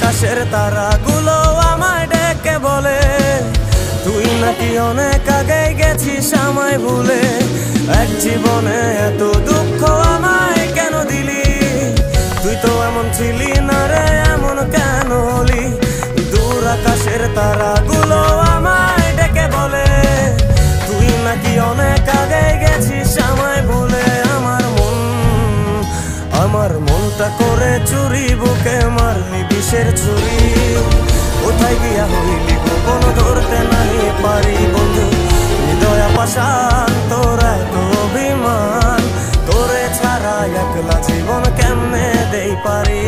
আকাশের তারাগুলো আমায় ডেকে বলে তুই নাকি অনেক আগে গেছিস আমায় ভুলে। এক জীবনে এত দুঃখ আমায় কেন দিলি, তুই তো এমন ছিলি না রে, এমন কেন হলি। দূর আকাশের তারাগুলো আমায় ডেকে বলে তুই নাকি অনেক আগে গেছিস আমায় ভুলে। আমার মনটা করে চুরি, বুকে মারলি বিষের ছুরি। কোথায় গিয়া হইলি গোপন ধরতে নাই পারি বন্ধু। হৃদয় পাষাণ তোর এত অভিমান, তোরে ছাড়া একলা জীবন কেমনে দেই পারি।